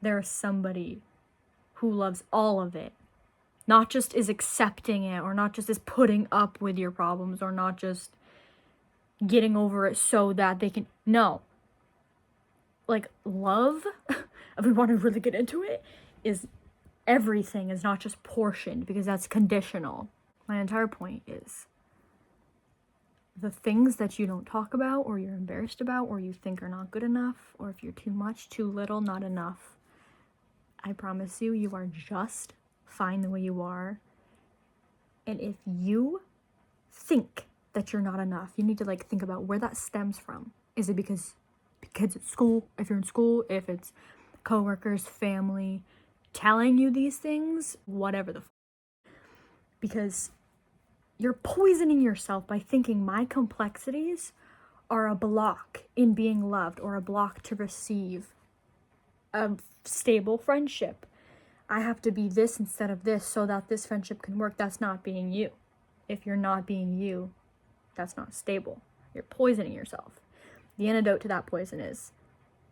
there's somebody who loves all of it. Not just is accepting it, or not just is putting up with your problems, or not just getting over it so that they can, no. Like, love, if we want to really get into it, is everything, is not just portioned, because that's conditional. My entire point is the things that you don't talk about, or you're embarrassed about, or you think are not good enough, or if you're too much, too little, not enough, I promise you, you are just fine the way you are. And if you think that you're not enough, you need to like think about where that stems from. Is it because kids at school, if you're in school, if it's coworkers, family telling you these things, whatever the because you're poisoning yourself by thinking my complexities are a block in being loved, or a block to receive a stable friendship. I have to be this instead of this so that this friendship can work. That's not being you. If you're not being you, that's not stable. You're poisoning yourself. The antidote to that poison is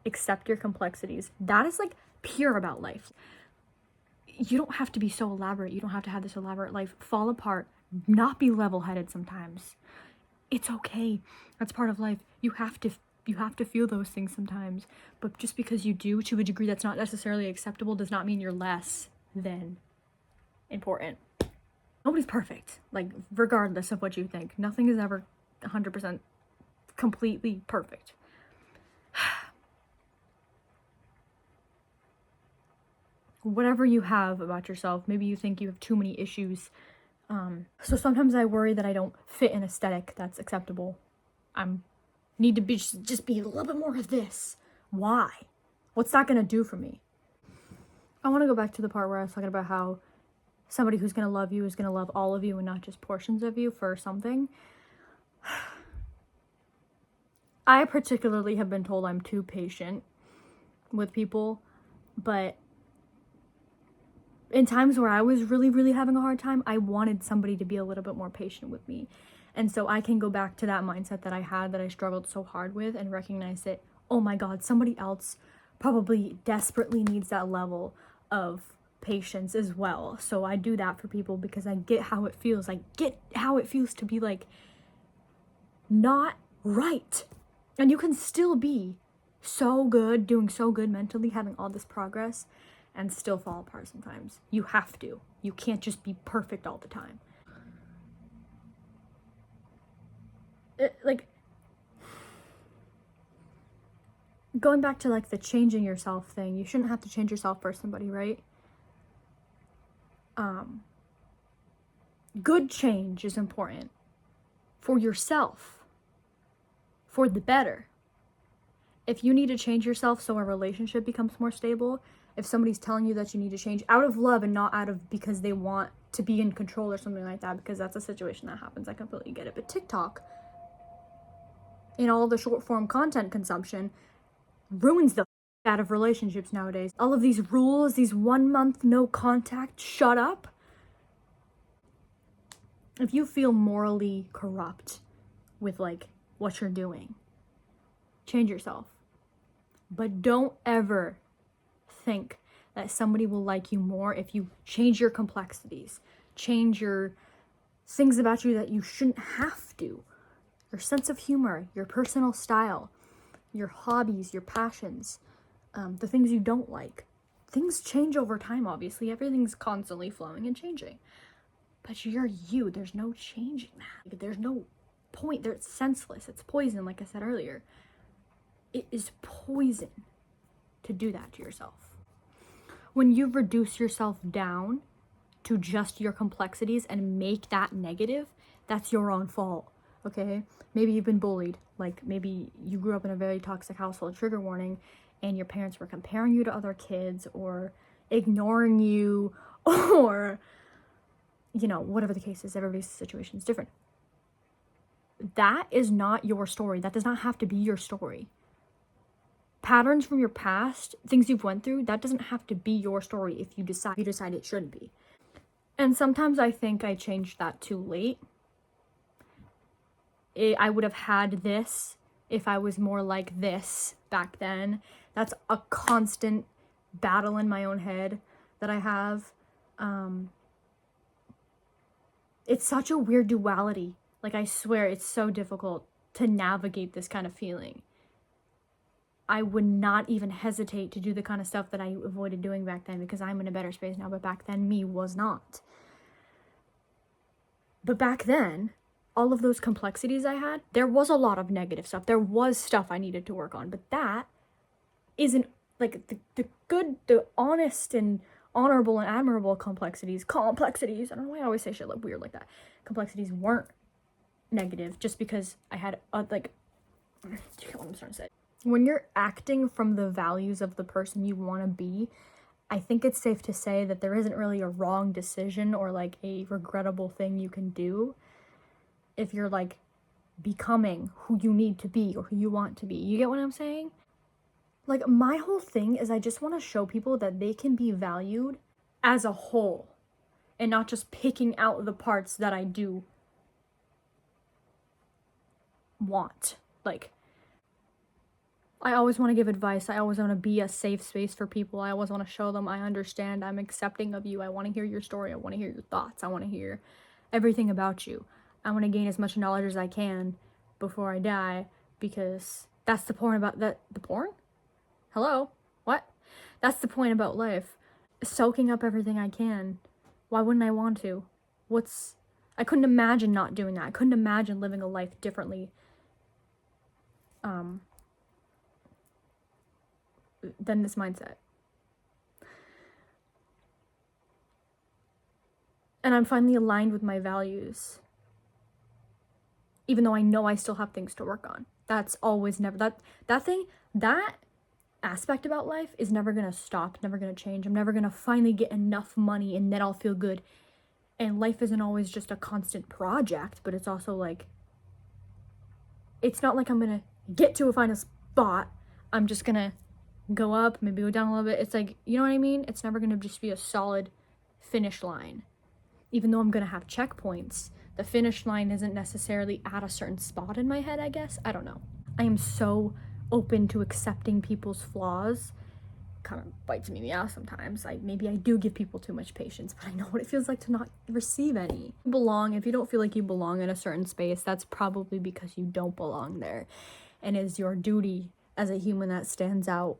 accept your complexities. That is like pure about life. You don't have to be so elaborate. You don't have to have this elaborate life. Fall apart. Not be level-headed sometimes. It's okay. That's part of life. You have to feel those things sometimes. But just because you do to a degree that's not necessarily acceptable does not mean you're less than important. Nobody's perfect. Like, regardless of what you think. Nothing is ever 100% completely perfect. Whatever you have about yourself, maybe you think you have too many issues. So sometimes I worry that I don't fit an aesthetic that's acceptable. Need to be just be a little bit more of this. Why? What's that gonna do for me? I want to go back to the part where I was talking about how somebody who's gonna love you is gonna love all of you and not just portions of you for something. I particularly have been told I'm too patient with people, but in times where I was really, really having a hard time, I wanted somebody to be a little bit more patient with me. And so I can go back to that mindset that I had, that I struggled so hard with, and recognize that, oh my God, somebody else probably desperately needs that level of patience as well. So I do that for people because I get how it feels. I get how it feels to be like not right. And you can still be so good, doing so good mentally, having all this progress, and still fall apart sometimes. You have to. You can't just be perfect all the time. Going back to like the changing yourself thing, you shouldn't have to change yourself for somebody, right? Good change is important for yourself, for the better. If you need to change yourself so a relationship becomes more stable, if somebody's telling you that you need to change out of love and not out of because they want to be in control or something like that, because that's a situation that happens, I completely get it. But TikTok, in all the short form content consumption, ruins the out of relationships nowadays. All of these rules, these 1 month no contact, shut up. If you feel morally corrupt with like what you're doing, change yourself. But don't ever think that somebody will like you more if you change your complexities, change your things about you that you shouldn't have to. Your sense of humor, your personal style, your hobbies, your passions, the things you don't like. Things change over time, obviously. Everything's constantly flowing and changing. But you're you. There's no changing that. There's no point. It's senseless. It's poison, like I said earlier. It is poison to do that to yourself. When you reduce yourself down to just your complexities and make that negative, that's your own fault, okay? Maybe you've been bullied. Like, maybe you grew up in a very toxic household, trigger warning, and your parents were comparing you to other kids or ignoring you or, you know, whatever the case is. Everybody's situation is different. That is not your story. That does not have to be your story. Patterns from your past, things you've went through, that doesn't have to be your story if you decide it shouldn't be. And sometimes I think I changed that too late. I would have had this if I was more like this back then. That's a constant battle in my own head that I have. It's such a weird duality. Like, I swear it's so difficult to navigate this kind of feeling. I would not even hesitate to do the kind of stuff that I avoided doing back then because I'm in a better space now, but back then me was not. But back then, all of those complexities I had, there was a lot of negative stuff. There was stuff I needed to work on, but that isn't like the good, the honest and honorable and admirable complexities. I don't know why I always say shit like weird like that. Complexities weren't negative just because I had like, do you get what I'm trying to say? When you're acting from the values of the person you want to be, I think it's safe to say that there isn't really a wrong decision or like a regrettable thing you can do if you're like becoming who you need to be or who you want to be. You get what I'm saying? Like, my whole thing is I just want to show people that they can be valued as a whole and not just picking out the parts that I do want. Like, I always want to give advice. I always want to be a safe space for people. I always want to show them I understand. I'm accepting of you. I want to hear your story. I want to hear your thoughts. I want to hear everything about you. I want to gain as much knowledge as I can before I die because that's the point about that. The porn? Hello? What? That's the point about life. Soaking up everything I can. Why wouldn't I want to? I couldn't imagine not doing that. I couldn't imagine living a life differently. Than this mindset. And I'm finally aligned with my values. Even though I know I still have things to work on. That's always never, that aspect about life is never gonna stop, never gonna change. I'm never gonna finally get enough money and then I'll feel good. And life isn't always just a constant project, but it's also like, it's not like I'm gonna get to a final spot. I'm just gonna go up, maybe go down a little bit. It's like, you know what I mean? It's never gonna just be a solid finish line. Even though I'm gonna have checkpoints, the finish line isn't necessarily at a certain spot in my head, I guess. I don't know. I am so open to accepting people's flaws. Kind of bites me in the ass sometimes. Maybe I do give people too much patience, but I know what it feels like to not receive any. If you don't feel like you belong in a certain space, that's probably because you don't belong there. And it's your duty as a human that stands out,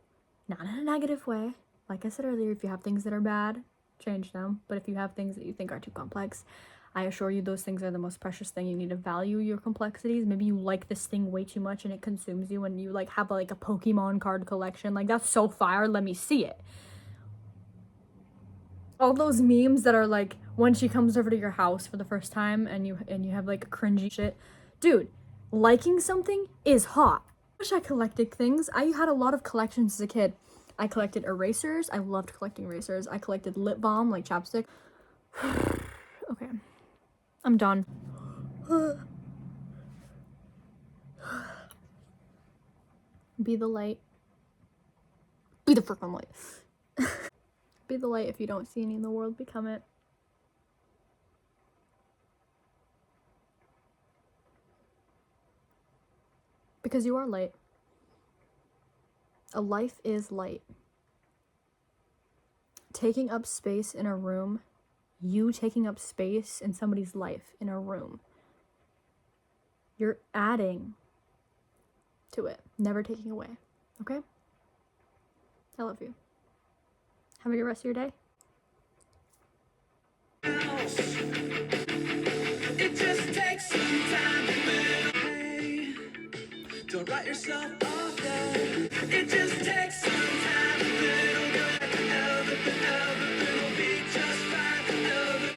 not in a negative way. Like I said earlier, if you have things that are bad, change them. But if you have things that you think are too complex, I assure you those things are the most precious thing. You need to value your complexities. Maybe you like this thing way too much and it consumes you and you like have like a Pokemon card collection. Like, that's so fire, let me see it. All those memes that are like when she comes over to your house for the first time and you have like cringy shit. Dude, liking something is hot. I wish I collected things. I had a lot of collections as a kid. I collected erasers. I loved collecting erasers. I collected lip balm, like chapstick. Okay. I'm done. Be the light. Be the freaking light. Be the light. If you don't see any in the world, become it. Because you are light. A life is light. Taking up space in a room, you taking up space in somebody's life in a room, you're adding to it, never taking away. Okay? I love you. Have a good rest of your day. It just takes some time to write yourself off. It just takes